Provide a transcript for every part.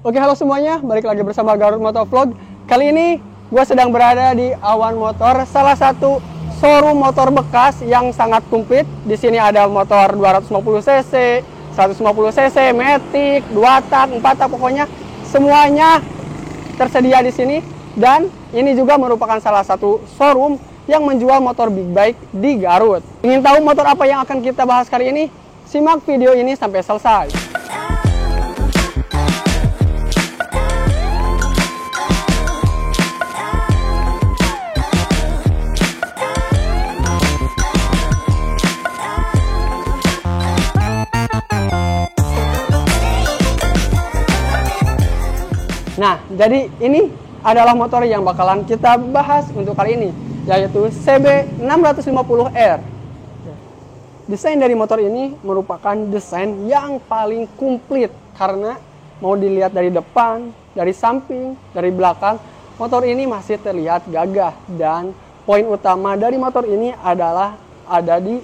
Oke, halo semuanya, balik lagi bersama Garut Motovlog. Kali ini gue sedang berada di Awan Motor, salah satu showroom motor bekas yang sangat komplit. Di sini ada motor 250 cc, 150 cc, matic, 2 tak, 4 tak, pokoknya semuanya tersedia di sini. Dan ini juga merupakan salah satu showroom yang menjual motor big bike di Garut. Ingin tahu motor apa yang akan kita bahas kali ini? Simak video ini sampai selesai. Nah, jadi ini adalah motor yang bakalan kita bahas untuk kali ini, yaitu CB650R. Desain dari motor ini merupakan desain yang paling komplit karena mau dilihat dari depan, dari samping, dari belakang, motor ini masih terlihat gagah. Dan poin utama dari motor ini adalah ada di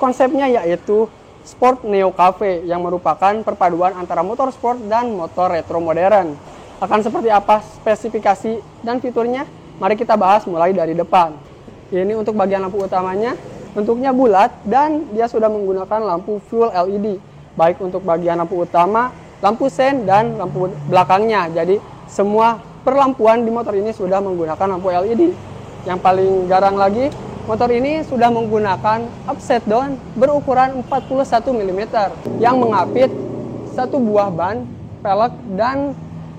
konsepnya, yaitu Sport Neo Cafe, yang merupakan perpaduan antara motor sport dan motor retro modern. Akan seperti apa spesifikasi dan fiturnya? Mari kita bahas mulai dari depan. Ini untuk bagian lampu utamanya, bentuknya bulat dan dia sudah menggunakan lampu full LED. Baik untuk bagian lampu utama, lampu sen, dan lampu belakangnya. Jadi semua perlampuan di motor ini sudah menggunakan lampu LED. Yang paling garang lagi, motor ini sudah menggunakan upside down berukuran 41 mm yang mengapit satu buah ban, pelek, dan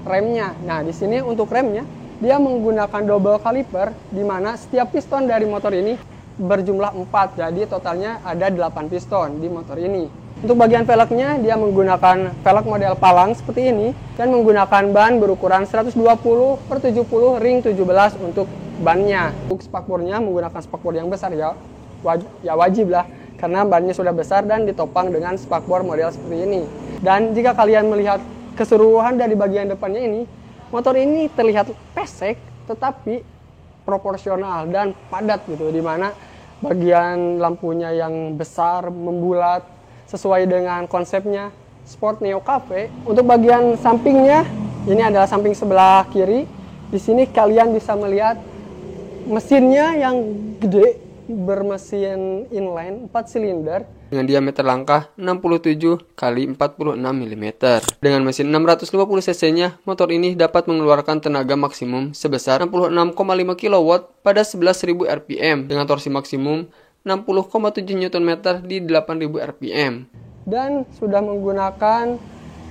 remnya. Nah, di sini untuk remnya dia menggunakan double caliper, di mana setiap piston dari motor ini berjumlah 4. Jadi totalnya ada 8 piston di motor ini. Untuk bagian velgnya dia menggunakan velg model palang seperti ini dan menggunakan ban berukuran 120/70 ring 17 untuk bannya. Untuk spakbornya menggunakan spakbor yang besar, ya wajib lah karena bannya sudah besar dan ditopang dengan spakbor model seperti ini. Dan jika kalian melihat keseluruhan dari bagian depannya ini, motor ini terlihat pesek tetapi proporsional dan padat gitu, dimana bagian lampunya yang besar membulat sesuai dengan konsepnya Sport Neo Cafe. Untuk bagian sampingnya, ini adalah samping sebelah kiri. Di sini kalian bisa melihat mesinnya yang gede, bermesin inline 4 silinder dengan diameter langkah 67 x 46 mm. Dengan mesin 650 cc-nya, motor ini dapat mengeluarkan tenaga maksimum sebesar 66,5 kW pada 11.000 rpm dengan torsi maksimum 60,7 Nm di 8.000 rpm. Dan sudah menggunakan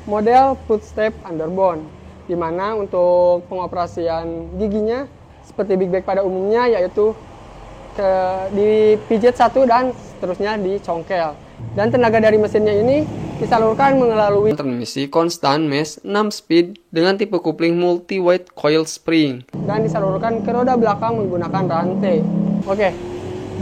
model footstep underbone, di mana untuk pengoperasian giginya seperti big bike pada umumnya, yaitu dipijit satu dan seterusnya dicongkel. Dan tenaga dari mesinnya ini disalurkan melalui transmisi konstan mesh 6 speed dengan tipe kopling multi wide coil spring dan disalurkan ke roda belakang menggunakan rantai. Oke,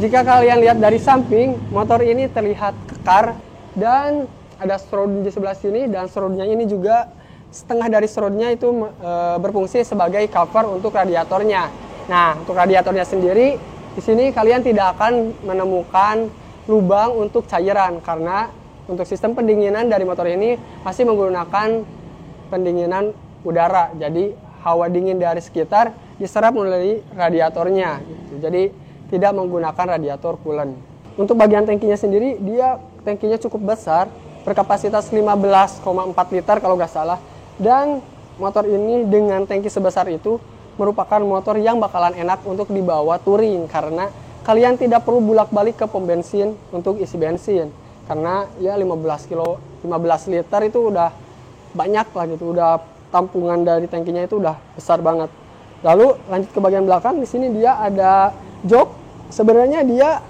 jika kalian lihat dari samping, motor ini terlihat kekar dan ada shroud di sebelah sini, dan shroudnya ini juga setengah dari shroudnya itu berfungsi sebagai cover untuk radiatornya. Nah, untuk radiatornya sendiri, di sini kalian tidak akan menemukan lubang untuk cairan karena untuk sistem pendinginan dari motor ini masih menggunakan pendinginan udara. Jadi hawa dingin dari sekitar diserap melalui radiatornya gitu. Jadi tidak menggunakan radiator coolant. Untuk bagian tangkinya sendiri, dia tangkinya cukup besar, berkapasitas 15,4 liter kalau nggak salah. Dan motor ini dengan tangki sebesar itu merupakan motor yang bakalan enak untuk dibawa touring karena kalian tidak perlu bolak-balik ke pom bensin untuk isi bensin, karena ya 15 liter itu udah banyak lah gitu, udah tampungan dari tangkinya itu udah besar banget. Lalu lanjut ke bagian belakang, di sini dia ada jok. Sebenarnya dia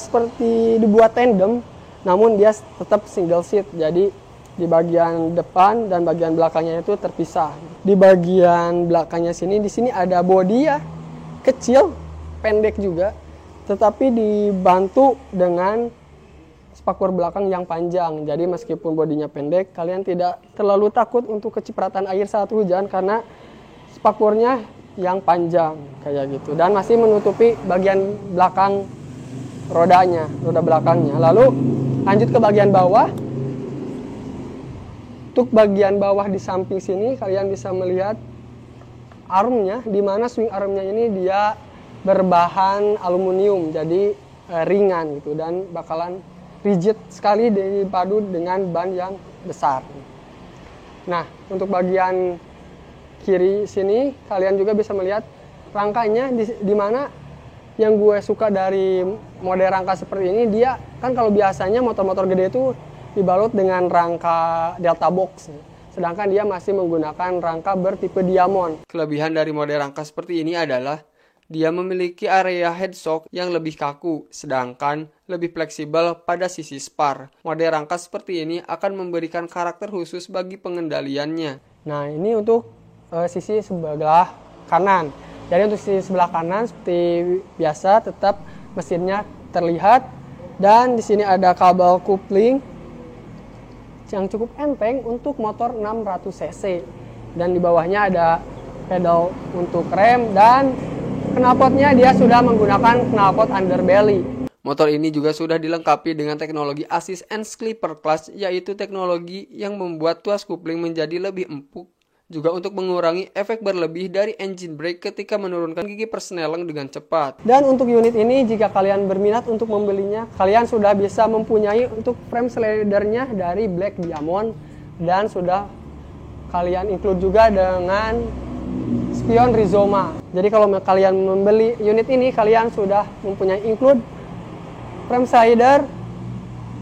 seperti dibuat tandem, namun dia tetap single seat. Jadi di bagian depan dan bagian belakangnya itu terpisah. Di bagian belakangnya di sini ada bodi ya, kecil, pendek juga, tetapi dibantu dengan spakbor belakang yang panjang. Jadi meskipun bodinya pendek, kalian tidak terlalu takut untuk kecipratan air saat hujan karena spakbornya yang panjang kayak gitu, dan masih menutupi bagian belakang roda belakangnya. Lalu lanjut ke bagian bawah. Untuk bagian bawah di samping sini kalian bisa melihat armnya, di mana swing armnya ini dia berbahan aluminium, jadi ringan gitu dan bakalan rigid sekali dipadu dengan ban yang besar. Nah, untuk bagian kiri sini kalian juga bisa melihat rangkanya, di mana yang gue suka dari model rangka seperti ini, dia kan kalau biasanya motor-motor gede itu dibalut dengan rangka Delta Box, sedangkan dia masih menggunakan rangka bertipe diamond. Kelebihan dari model rangka seperti ini adalah dia memiliki area headshock yang lebih kaku, sedangkan lebih fleksibel pada sisi spar. Model rangka seperti ini akan memberikan karakter khusus bagi pengendaliannya. Nah, ini untuk sisi sebelah kanan. Jadi untuk sisi sebelah kanan seperti biasa tetap mesinnya terlihat, dan di sini ada kabel coupling yang cukup enteng untuk motor 600 cc, dan di bawahnya ada pedal untuk rem, dan knalpotnya dia sudah menggunakan knalpot underbelly. Motor ini juga sudah dilengkapi dengan teknologi assist and slipper clutch, yaitu teknologi yang membuat tuas coupling menjadi lebih empuk, juga untuk mengurangi efek berlebih dari engine brake ketika menurunkan gigi persneling dengan cepat. Dan untuk unit ini, jika kalian berminat untuk membelinya, kalian sudah bisa mempunyai untuk frame slidernya dari Black Diamond, dan sudah kalian include juga dengan spion Rizoma. Jadi kalau kalian membeli unit ini, kalian sudah mempunyai include frame slider,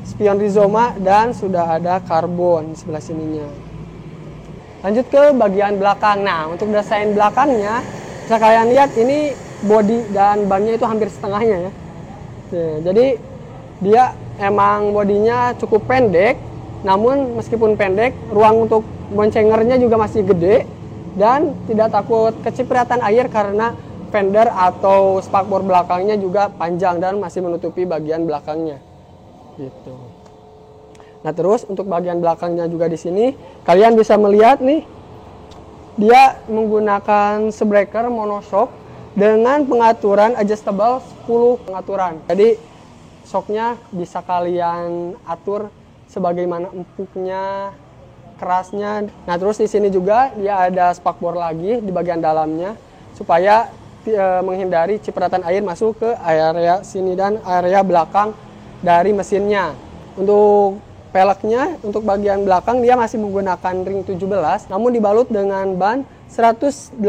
spion Rizoma, dan sudah ada karbon di sebelah sininya. Lanjut ke bagian belakang. Nah, untuk desain belakangnya, bisa kalian lihat ini bodi dan bannya itu hampir setengahnya ya. Jadi dia emang bodinya cukup pendek, namun meskipun pendek, ruang untuk boncengernya juga masih gede dan tidak takut kecipratan air karena fender atau spakbor belakangnya juga panjang dan masih menutupi bagian belakangnya. Gitu. Nah, terus untuk bagian belakangnya juga di sini kalian bisa melihat nih, dia menggunakan shockbreaker monoshock dengan pengaturan adjustable 10 pengaturan. Jadi shocknya bisa kalian atur sebagaimana empuknya, kerasnya. Nah, terus di sini juga dia ada spakbor lagi di bagian dalamnya supaya menghindari cipratan air masuk ke area sini dan area belakang dari mesinnya. Untuk peleknya, untuk bagian belakang dia masih menggunakan ring 17, namun dibalut dengan ban 180/55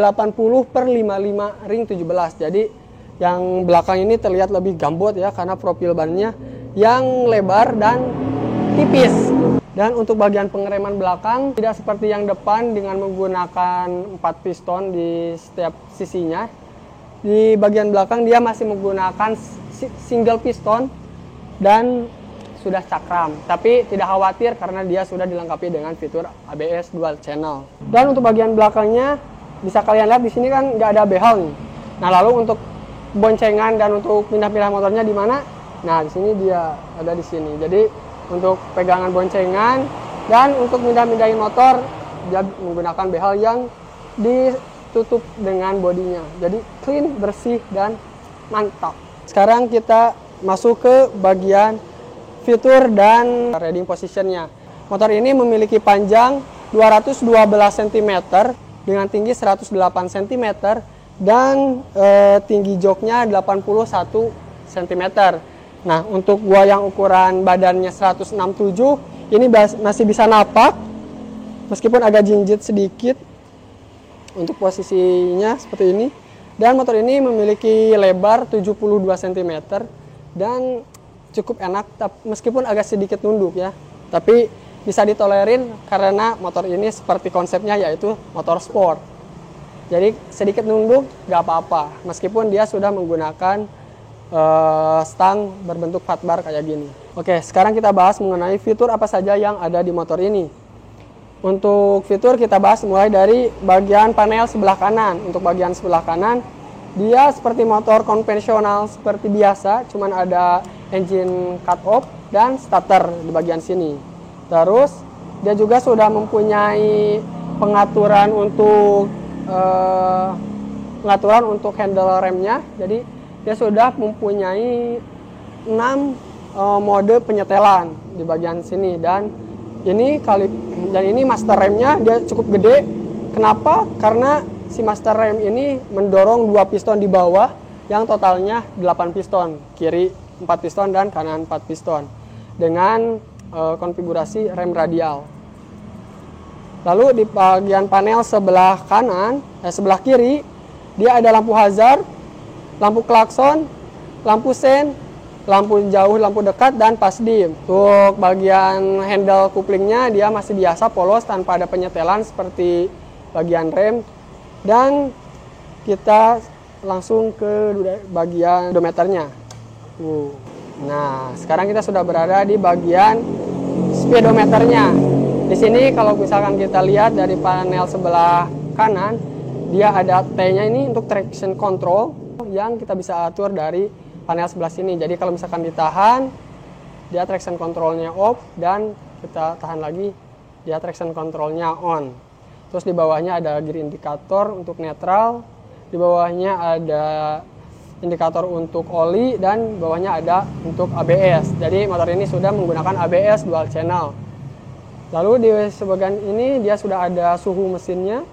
ring 17. Jadi yang belakang ini terlihat lebih gambot ya, karena profil bannya yang lebar dan tipis. Dan untuk bagian pengereman belakang tidak seperti yang depan dengan menggunakan 4 piston di setiap sisinya. Di bagian belakang dia masih menggunakan single piston dan sudah cakram, tapi tidak khawatir karena dia sudah dilengkapi dengan fitur ABS dual channel. Dan untuk bagian belakangnya bisa kalian lihat di sini kan nggak ada behel nih. Nah, lalu untuk boncengan dan untuk pindah-pindah motornya di mana? Nah, di sini dia ada di sini. Jadi untuk pegangan boncengan dan untuk pindah-pindahin motor dia menggunakan behel yang ditutup dengan bodinya. Jadi clean, bersih dan mantap. Sekarang kita masuk ke bagian fitur dan riding positionnya. Motor ini memiliki panjang 212 cm dengan tinggi 108 cm dan tinggi joknya 81 cm. Nah, untuk gua yang ukuran badannya 167, ini masih bisa napak meskipun agak jinjit sedikit untuk posisinya seperti ini. Dan motor ini memiliki lebar 72 cm dan cukup enak, meskipun agak sedikit nunduk ya, tapi bisa ditolerin karena motor ini seperti konsepnya yaitu motor sport. Jadi sedikit nunduk gak apa-apa, meskipun dia sudah menggunakan stang berbentuk fat bar kayak gini. Oke, sekarang kita bahas mengenai fitur apa saja yang ada di motor ini. Untuk fitur kita bahas mulai dari bagian panel sebelah kanan. Untuk bagian sebelah kanan, dia seperti motor konvensional seperti biasa, cuman ada engine cut off dan starter di bagian sini. Terus dia juga sudah mempunyai pengaturan untuk handle remnya. Jadi dia sudah mempunyai 6 mode penyetelan di bagian sini, dan ini Dan ini master remnya dia cukup gede. Kenapa? Karena si master rem ini mendorong 2 piston di bawah yang totalnya 8 piston. Kiri 4 piston dan kanan 4 piston. Dengan konfigurasi rem radial. Lalu di bagian panel sebelah kiri, dia ada lampu hazard, lampu klakson, lampu sen, lampu jauh, lampu dekat, dan pas dim. Untuk bagian handle couplingnya dia masih biasa polos tanpa ada penyetelan seperti bagian rem. Dan kita langsung ke bagian odometernya. Nah, sekarang kita sudah berada di bagian speedometernya. Di sini kalau misalkan kita lihat dari panel sebelah kanan, dia ada T-nya ini untuk traction control yang kita bisa atur dari panel sebelah sini. Jadi kalau misalkan ditahan, dia traction controlnya off, dan kita tahan lagi, dia traction controlnya on. Terus di bawahnya ada gear indikator untuk netral, di bawahnya ada indikator untuk oli, dan bawahnya ada untuk ABS. Jadi motor ini sudah menggunakan ABS dual channel. Lalu di sebagian ini dia sudah ada suhu mesinnya.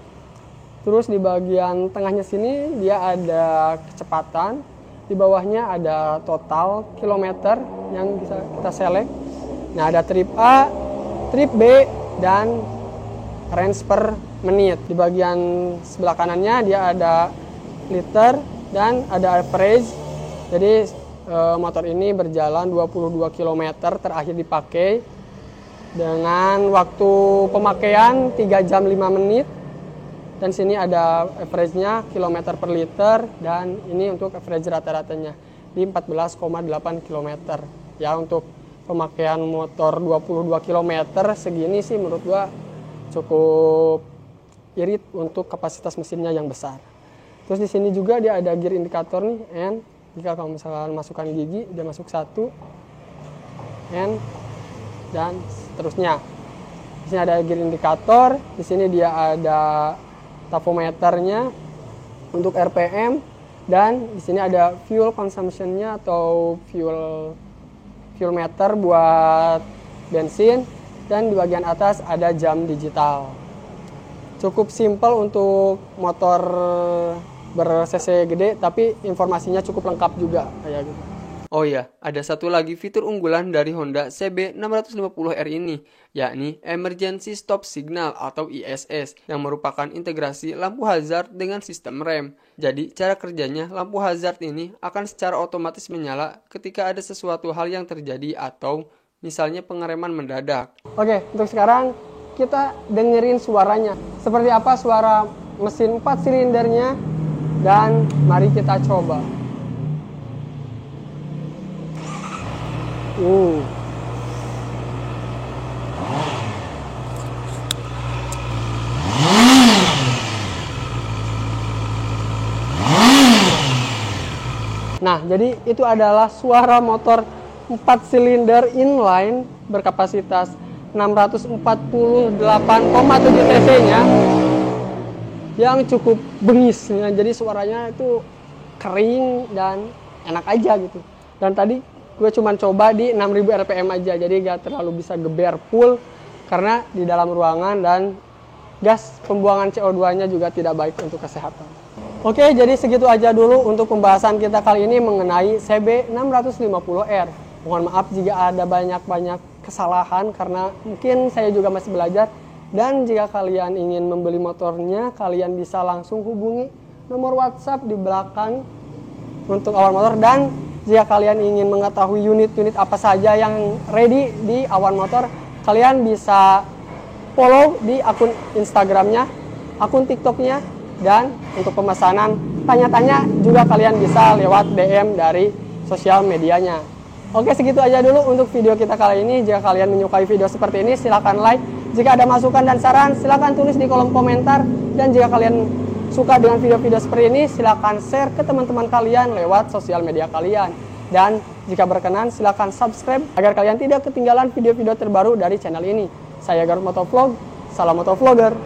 Terus di bagian tengahnya sini dia ada kecepatan. Di bawahnya ada total kilometer yang bisa kita select. Nah, ada trip A, trip B, dan range per menit. Di bagian sebelah kanannya dia ada liter dan ada average. Jadi motor ini berjalan 22 km terakhir dipakai dengan waktu pemakaian 3 jam 5 menit. Dan sini ada average-nya kilometer per liter, dan ini untuk average rata-ratanya di 14,8 km. Ya, untuk pemakaian motor 22 km segini sih menurut gua cukup irit untuk kapasitas mesinnya yang besar. Terus di sini juga dia ada gear indikator nih, N. Jika kamu misalkan masukkan gigi, dia masuk 1, N, dan seterusnya. Di sini ada gear indikator, di sini dia ada tachometernya untuk RPM, dan di sini ada fuel consumption-nya atau fuel meter buat bensin, dan di bagian atas ada jam digital. Cukup simple untuk motor ber-cc gede, tapi informasinya cukup lengkap juga kayak gitu. Oh ya, ada satu lagi fitur unggulan dari Honda CB650R ini, yakni Emergency Stop Signal atau ESS, yang merupakan integrasi lampu hazard dengan sistem rem. Jadi, cara kerjanya, lampu hazard ini akan secara otomatis menyala ketika ada sesuatu hal yang terjadi atau misalnya pengereman mendadak. Oke, untuk sekarang kita dengerin suaranya. Seperti apa suara mesin 4 silindernya, dan mari kita coba. Nah, jadi itu adalah suara motor 4 silinder inline berkapasitas 648,7 cc-nya yang cukup bengis. Jadi suaranya itu kering dan enak aja gitu. Dan tadi gue cuma coba di 6000 rpm aja, jadi gak terlalu bisa geber full karena di dalam ruangan, dan gas pembuangan CO2-nya juga tidak baik untuk kesehatan. Oke, jadi segitu aja dulu untuk pembahasan kita kali ini mengenai CB650R. Mohon maaf jika ada banyak kesalahan karena mungkin saya juga masih belajar. Dan jika kalian ingin membeli motornya, kalian bisa langsung hubungi nomor WhatsApp di belakang untuk Awan Motor. Dan jika kalian ingin mengetahui unit-unit apa saja yang ready di Awan Motor, kalian bisa follow di akun Instagramnya, akun TikToknya, dan untuk pemesanan, tanya-tanya juga kalian bisa lewat DM dari sosial medianya. Oke, segitu aja dulu untuk video kita kali ini. Jika kalian menyukai video seperti ini, silahkan like. Jika ada masukan dan saran, silahkan tulis di kolom komentar. Dan jika kalian suka dengan video-video seperti ini, silahkan share ke teman-teman kalian lewat sosial media kalian. Dan jika berkenan, silahkan subscribe agar kalian tidak ketinggalan video-video terbaru dari channel ini. Saya Garut Motovlog, salam motovlogger.